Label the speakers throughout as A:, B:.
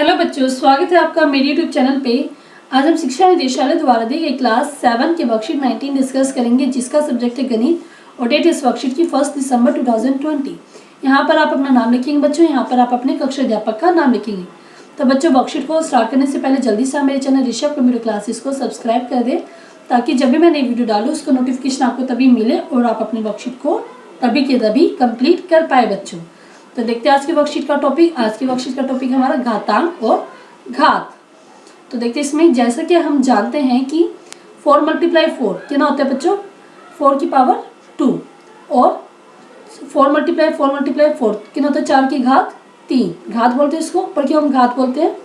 A: Hello बच्चों, स्वागत है आपका मेरे यूट्यूब चैनल पे। आज हम शिक्षा निदेशालय द्वारा दी गई क्लास 7 के वर्कशीट 19 डिस्कस करेंगे, जिसका सब्जेक्ट है गणित और डेट इस वर्कशीट की 1 दिसंबर 2020। यहाँ पर आप अपना नाम लिखेंगे बच्चों, यहाँ पर आप अपने कक्षा अध्यापक का नाम लिखेंगे। तो बच्चों, वर्कशीट को स्टार्ट करने से पहले जल्दी से मेरे चैनल ऋषभ कंप्यूटर क्लासेस को सब्सक्राइब कर दें, ताकि जब भी मैं नई वीडियो डालूँ उसका नोटिफिकेशन आपको तभी मिले और आप अपनी वर्कशीट को तभी के तभी कंप्लीट कर पाए बच्चों। तो देखते हैं आज की वर्कशीट का टॉपिक। आज की वर्कशीट का टॉपिक हमारा घातांक और घात। तो देखते हैं इसमें, जैसा कि हम जानते हैं कि 4 × 4 कितना होता है बच्चों, 4 की पावर 2, और 4 × 4 कितना होता है, 4 की घात 3। घात बोलते हैं इसको, पर क्यों हम घात बोलते हैं,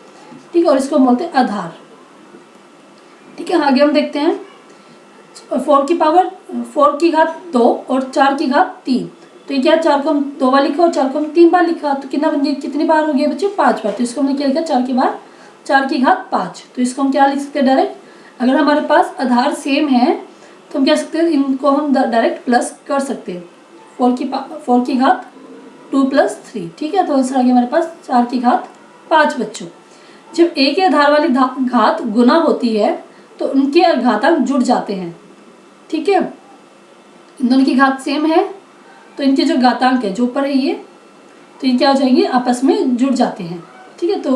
A: ठीक है, और इसको बोलते हैं आधार। ठीक है, आगे हम देखते हैं 4 की पावर 4 की घात 2 और 4 की घात 3। तो ये क्या, 4 को हम 2 बार लिखा और 4 को हम 3 बार लिखा, तो कितनी बार हो गया बच्चों, 5 बार। तो इसको हमने क्या लिखा, 4 की घात 5। तो इसको हम क्या लिख सकते हैं डायरेक्ट, अगर हमारे पास आधार सेम है तो हम क्या सकते हैं, इनको हम डायरेक्ट प्लस कर सकते हैं। 4 की घात 2 + 3, ठीक है। तो आंसर आ गया हमारे पास 4 की घात 5 बच्चों। जब एक ही आधार वाली घात गुना होती है तो उनके घातांक जुड़ जाते हैं, ठीक है। इन दोनों की घात सेम है तो इनके जो घातांक है, जो ऊपर है ये, तो ये क्या हो जाएंगे, आपस में जुड़ जाते हैं, ठीक है। तो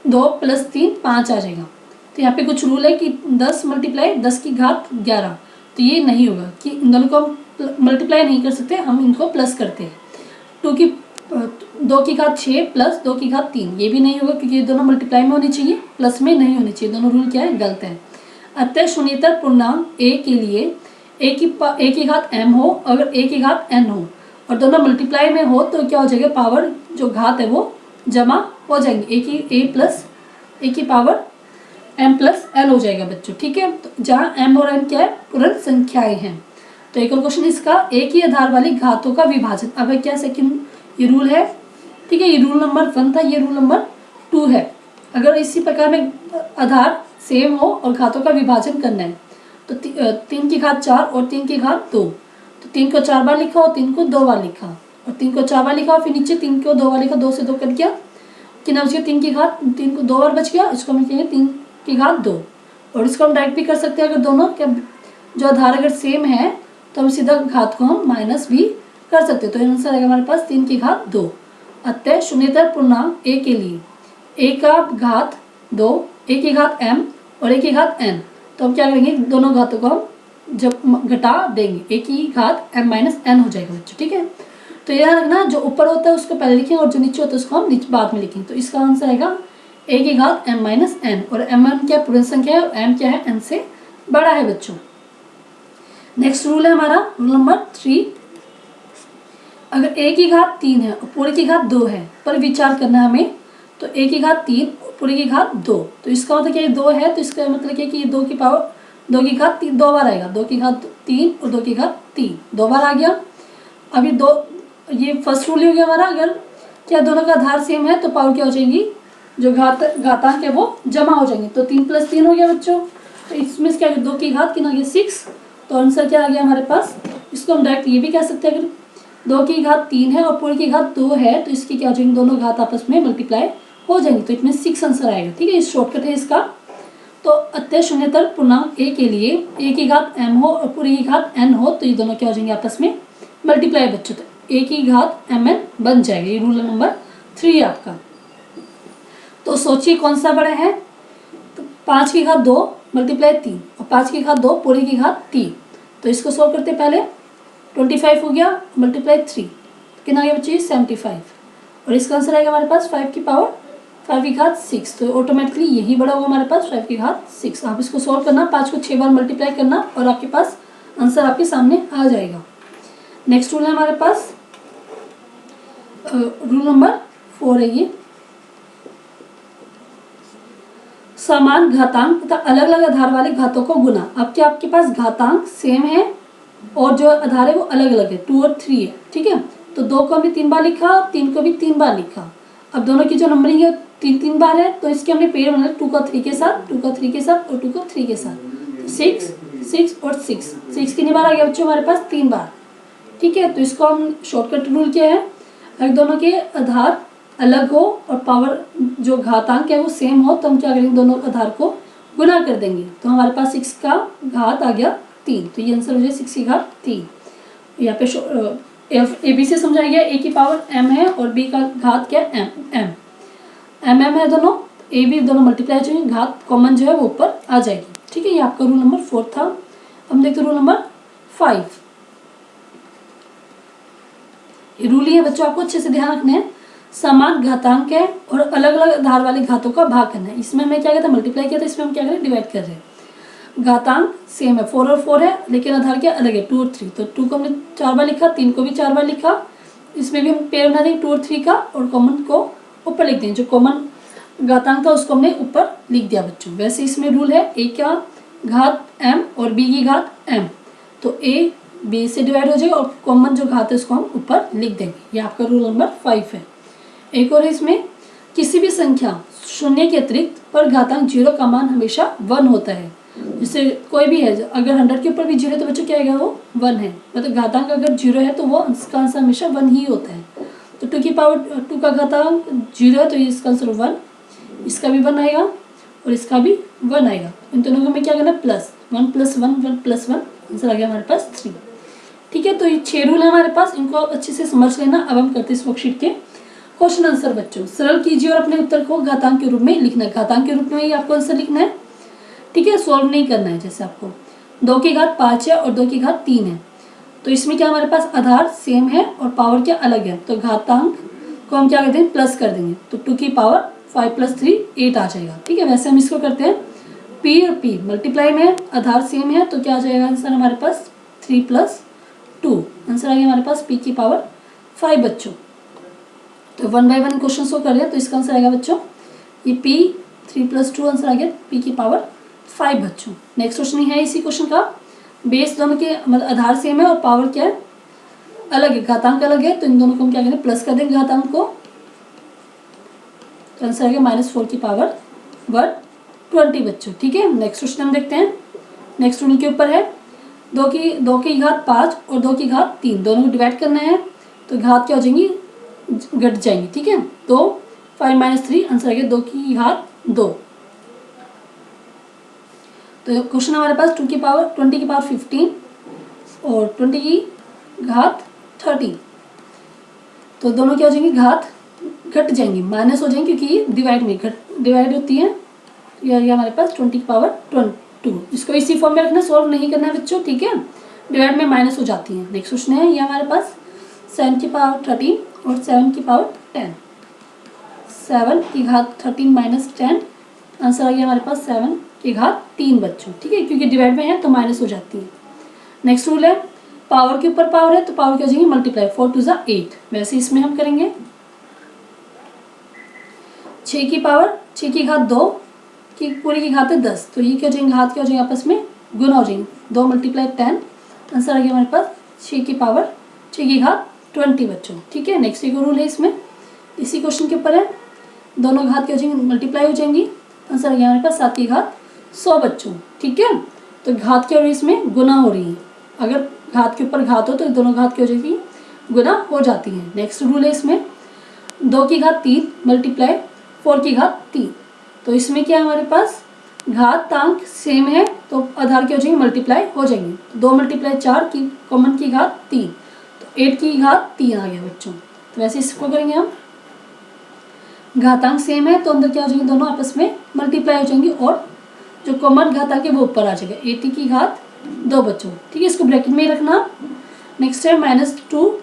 A: 2 + 3 5 आ जाएगा। तो यहाँ पे कुछ रूल है कि 10 × 10 की घात 11, तो ये नहीं होगा कि इन दोनों को हम मल्टीप्लाई नहीं कर सकते, हम इनको प्लस करते हैं। 2 की घात 6 + 2 की घात 3, ये भी नहीं होगा क्योंकि ये दोनों मल्टीप्लाई में होनी चाहिए, प्लस में नहीं होनी चाहिए। दोनों रूल क्या है, गलत है। अतः शून्येतर पूर्णांक a के लिए a की घात m हो, अगर a की घात n हो और दोनों मल्टीप्लाई में हो तो क्या हो जाएगा, पावर जो घात है वो जमा हो जाएंगे, a की पावर m + n हो जाएगा बच्चों, ठीक है। तो जहाँ m और n क्या है, पूर्ण संख्याएं हैं। तो एक और क्वेश्चन इसका, एक ही आधार वाली घातों का विभाजन। अब क्या सेकंड ये रूल है, ठीक है, ये रूल नंबर 1 था, ये रूल नंबर 2 है। अगर इसी प्रकार में आधार सेम हो और घातों का विभाजन करना है तो 3 की घात 4 और 3 की घात 2, तो 3 को 4 बार लिखा और 3 को 2 बार लिखा, और 3 को 4 बार लिखा और फिर नीचे 3 को 2 बार लिखा, 2 से 2 कट गया, कितना बच गया, 3 की घात 3 को 2 बार बच गया, इसको हम लिखेंगे 3 की घात 2। और इसको हम डायरेक्ट भी कर सकते हैं, अगर दोनों क्या जो आधार अगर सेम है तो हम सीधा घात को हम माइनस भी कर सकते हैं। तो आंसर आएगा हमारे पास 3 की घात 2। अतः शून्येतर पूर्णांक a के लिए a का घात 2, a की घात m और a की घात n, तो हम क्या करेंगे, दोनों घातों को हम जब घटा देंगे, a की घात m - n हो जाएगा बच्चों, ठीक है। तो याद रखना, जो ऊपर होता है उसको पहले लिखें और जो नीचे होता है उसको हम बाद में लिखें। तो इसका आंसर आएगा a की घात m - n, और m क्या पूर्ण संख्या है और m क्या है, n से बड़ा है बच्चों। नेक्स्ट रूल है हमारा रूल नंबर 3। अगर a की घात 3 है और पूरे की घात 2 है, पर विचार करना हमें, तो a की घात 3 पूरे की घात 2, तो इसका मतलब क्या है, 2 है, तो इसका मतलब क्या है कि 2 की पावर 2 की घात 3 2 बार आएगा, 2 की घात 3 और 2 की घात 3 2 बार आ गया। अब ये फर्स्ट रूल हो गया हमारा, अगर क्या दोनों का आधार सेम है तो पावर क्या हो जाएगी, जो घातांक है वो जमा हो जाएंगे। तो 3 + 3 हो गया बच्चों। तो इसमें क्या 2 की घात कितना आ गया, 6। तो आंसर क्या आ गया हमारे पास, इसको हम डायरेक्ट ये भी कह सकते हैं, अगर 2 की घात 3 है और पूरे की घात 2 है तो इसकी क्या हो जाएंगे, दोनों घात आपस में मल्टीप्लाई हो जाएंगे, तो इसमें 6 आंसर आएगा, ठीक है। ये शॉर्टकट है इसका। तो अतः शून्येतर पूर्णांक a के लिए a की घात m हो और पूरी की घात n हो, तो ये दोनों क्या हो जाएंगे, आपस में मल्टीप्लाई बच्चों, तो a की घात mn बन जाएगा। ये रूल नंबर 3 है आपका। तो सोचिए कौन सा बड़ा है, तो 5 की घात 2 × 3 और 5 की घात 2 पूरी की घात 3। तो इसको सोल्व करते पहले, 25 हो गया × 3, कितना आ गया बच्चे, 75। और इसका आंसर आएगा हमारे पास 5 की पावर 5 की घात 6। तो ऑटोमेटिकली यही बड़ा होगा हमारे पास 5 की घात 6। आप इसको सोल्व करना, 5 को 6 बार मल्टीप्लाई करना और आपके पास आंसर आपके सामने आ जाएगा। नेक्स्ट रूल है हमारे पास रूल नंबर 4 है ये, समान घातांक तथा अलग अलग आधार वाले घातों को गुना। अब क्या आपके पास घातांक सेम है और जो आधार है वो अलग अलग है, 2 और 3 है, ठीक है। तो 2 को हमने 3 बार लिखा और 3 को भी 3 बार लिखा। अब दोनों की जो नंबरिंग है 3 बार है, तो इसके हमने पेड़ बनाया 2 का 3 के साथ, 2 का 3 के साथ और 2 का 3 के साथ, तो 6 6 और 6 कितनी बार आ गया बच्चों हमारे पास, 3 बार, ठीक है। तो इसको हम शॉर्टकट रूल क्या है, अगर दोनों के आधार अलग हो और पावर जो घातांक है वो सेम हो तो हम क्या करेंगे, दोनों आधार को गुना कर देंगे। तो हमारे पास 6 का घात आ गया 3, तो ये आंसर हो जाए 6 की घात 3। यहाँ पे ए बी से समझाया गया, ए की पावर m है और b का घात क्या है m है दोनों, ए बी दोनों मल्टीप्लाई हो जाएंगे, घात कॉमन जो है वो ऊपर आ जाएगी। ठीक है, ये आपका रूल नंबर 4 था। अब देखते रूल नंबर 5। ये रूल ही है बच्चों, आपको अच्छे से ध्यान रखना है। समान घातांक है और अलग अलग आधार वाले घातों का भाग करना है। इसमें मैं क्या कहता मल्टीप्लाई किया था, इसमें हम क्या करें डिवाइड कर रहे हैं। घातांक सेम है, 4 और 4 है, लेकिन आधार क्या अलग है 2 और 3। तो 2 को हमने 4 बार लिखा, 3 को भी 4 बार लिखा। इसमें भी हम पेयर बना देंगे 2 और 3 का, और कॉमन को ऊपर लिख देंगे। जो कॉमन घातांक था उसको हमने ऊपर लिख दिया बच्चों। वैसे इसमें रूल है ए का घात m और b की घात m, तो a b से डिवाइड हो जाएगा और कॉमन जो घात है उसको हम ऊपर लिख देंगे। ये आपका रूल नंबर 5 है। एक और इसमें किसी भी संख्या शून्य के अतिरिक्त पर घातांक 0 का मान हमेशा 1 होता है। जैसे कोई भी है, अगर 100 के ऊपर भी 0 है तो बच्चों क्या आएगा, वो 1 है। मतलब घातांक अगर 0 है तो वो इसका आंसर हमेशा 1 ही होता है। तो 2 की पावर 2 का घातांक 0 है तो इसका आंसर 1, इसका भी 1 आएगा और इसका भी 1 आएगा। इन दोनों को हमें क्या करना है, प्लस 1 + 1 1 + 1, आंसर आ गया हमारे पास 3। ठीक है, तो ये 6 रूल है हमारे पास, इनको आप अच्छे से समझ लेना। अब हम करते हैं इस वर्कशीट के क्वेश्चन आंसर। बच्चों सरल कीजिए और अपने उत्तर को घातांक के रूप में लिखना है। घातांक के रूप में ही आपको आंसर लिखना है। ठीक है, सॉल्व नहीं करना है। जैसे आपको 2 की घात 5 है और 2 की घात 3 है, तो इसमें क्या हमारे पास आधार सेम है और पावर क्या अलग है, तो घातांक को हम क्या करते हैं प्लस कर देंगे। तो 2 की पावर 5 + 3 8 आ जाएगा। ठीक है, वैसे हम इसको करते हैं p और p मल्टीप्लाई में, आधार सेम है तो क्या आ जाएगा आंसर हमारे पास 3 + 2, आंसर आ गया हमारे पास p की पावर 5 बच्चों। तो 1 बाय 1 क्वेश्चन को कर रहे हैं, तो इसका आंसर आएगा बच्चों ये p 3 + 2, आंसर आ गया p की पावर 5 बच्चों। नेक्स्ट क्वेश्चन है इसी क्वेश्चन का, बेस दोनों के मतलब आधार सेम है और पावर क्या है अलग है, घातांक अलग है, तो इन दोनों को हम क्या करें प्लस कर देंगे घातांक को, तो आंसर आ गया -4 की पावर 120 बच्चों। ठीक है, नेक्स्ट क्वेश्चन हम देखते हैं। नेक्स्ट रूल के ऊपर है 2 की घात 5 और 2 की घात 3 दोनों को डिवाइड करना है, तो घात क्या हो जाएंगी घट जाएंगी। ठीक है, तो 5 - 3, आंसर आ गया 2 की घात 2। तो क्वेश्चन हमारे पास 2 की पावर 20 की पावर 15 और 20 की घात 30, तो दोनों क्या हो जाएंगी घात घट जाएंगी, माइनस हो जाएंगी क्योंकि ये डिवाइड होती है। ये हमारे पास 20 की पावर 2, इसको इसी फॉर्म में रखना, सॉल्व नहीं करना है बच्चों। ठीक है, डिवाइड में माइनस हो जाती है। नेक्स्ट क्वेश्चन है ये हमारे पास 7 की पावर 13 और 7 की पावर 10, 7 की घात 13 - 10, आंसर आ गया हमारे पास 7 की घात 3 बच्चों। ठीक है, क्योंकि डिवाइड में है तो माइनस हो जाती है। नेक्स्ट रूल है पावर के ऊपर पावर है तो पावर क्या हो जाएगी मल्टीप्लाई, 4 × 2 = 8। वैसे इसमें हम करेंगे 6 की पावर 6 की घात 2 की पूरी की घात है 10, तो ये क्या हो जाएंगे घात क्या हो जाएंगे आपस में गुना हो जाएंगे, 2 × 10, आंसर आ गया हमारे पास 6 की पावर 6 की घात 20 बच्चों। ठीक है, नेक्स्ट एक रूल है इसमें, इसी क्वेश्चन के ऊपर है, दोनों घात क्या हो जाएंगी मल्टीप्लाई हो जाएंगी, आंसर आ गया हमारे पास 7 की घात 100 बच्चों। ठीक है, तो घात क्या हो रही है इसमें गुना हो रही है, अगर घात के ऊपर घात हो तो दोनों घात क्या हो जाएगी गुना हो जाती है। नेक्स्ट रूल है इसमें 2 की घात 3 मल्टीप्लाई 4 की घात 3, तो इसमें क्या हमारे पास घातांक सेम है तो आधार क्या हो जाएंगे मल्टीप्लाई हो जाएंगे। 2 × 4 की कॉमन की घात 3, तो 8 की घात 3 आ गया बच्चों। तो वैसे इसको करेंगे हम, घातांक सेम है तो अंदर क्या हो जाएंगे दोनों आपस में मल्टीप्लाई हो जाएंगे और जो कॉमन घातांक है वो ऊपर आ जाएगा 80 की घात 2 बच्चों। ठीक है, इसको ब्रैकेट में ही रखना। नेक्स्ट है -2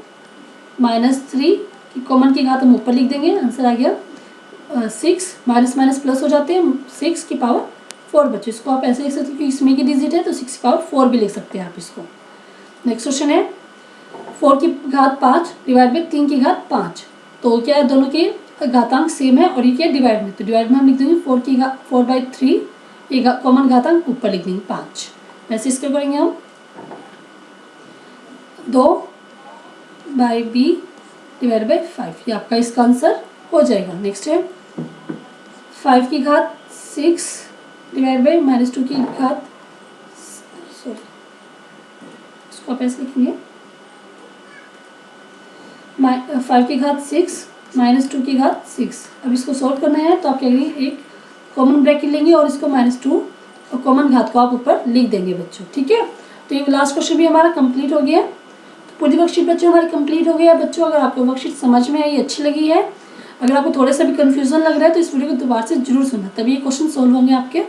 A: - 3 की कॉमन की घात हम ऊपर लिख देंगे, आंसर आ गया 6, माइनस माइनस प्लस हो जाते हैं 6 की पावर 4 बच्चों। इसको आप ऐसे लिख सकते हो कि इसमें की डिजिट है तो 6 की पावर 4 भी लिख सकते हैं आप इसको। नेक्स्ट क्वेश्चन है 4 की घात 5 डिवाइड में 3 की घात 5, तो क्या है दोनों के घातांक सेम है और ये क्या डिवाइड में, तो डिवाइड में हम लिख देंगे 4/3, ये कॉमन घातांक ऊपर लिख देंगे 5। वैसे इसको करेंगे हम 2/b डिवाइड बाई 5, ये आपका इसका आंसर हो जाएगा। नेक्स्ट है 5 की घात 6 डिवाइड बाई -2 की घात, सॉरी इसको आप ऐसे लिखेंगे 5 की घात 6 -2 की घात 6। अब इसको सॉल्व करना है तो आप क्या करेंगे, एक कॉमन ब्रैकेट लेंगे और इसको -2 और कॉमन घात को आप ऊपर लिख देंगे बच्चों। ठीक है, तो ये लास्ट क्वेश्चन भी हमारा कंप्लीट हो गया। तो पूरी वर्कशीट बच्चों हमारी कंप्लीट हो गई है। बच्चों अगर आपको वर्कशीट समझ में आई, अच्छी लगी है, अगर आपको थोड़ा सा भी कन्फ्यूजन लग रहा है तो इस वीडियो को दोबारा से जरूर सुनना, तभी ये क्वेश्चन सोल्व होंगे आपके।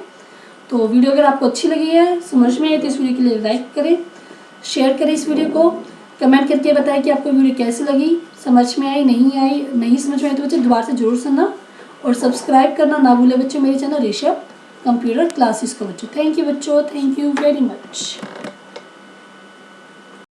A: तो वीडियो अगर आपको अच्छी लगी है, समझ में आई, तो इस वीडियो के लिए लाइक करें, शेयर करें इस वीडियो को, कमेंट करके बताएं कि आपको वीडियो कैसी लगी, समझ में आई, नहीं समझ में आई तो बच्चे दोबारा से जरूर सुनना और सब्सक्राइब करना ना भूलें बच्चों मेरे चैनल ऋषभ कंप्यूटर क्लासेस को बच्चों। थैंक यू बच्चों, थैंक यू वेरी मच।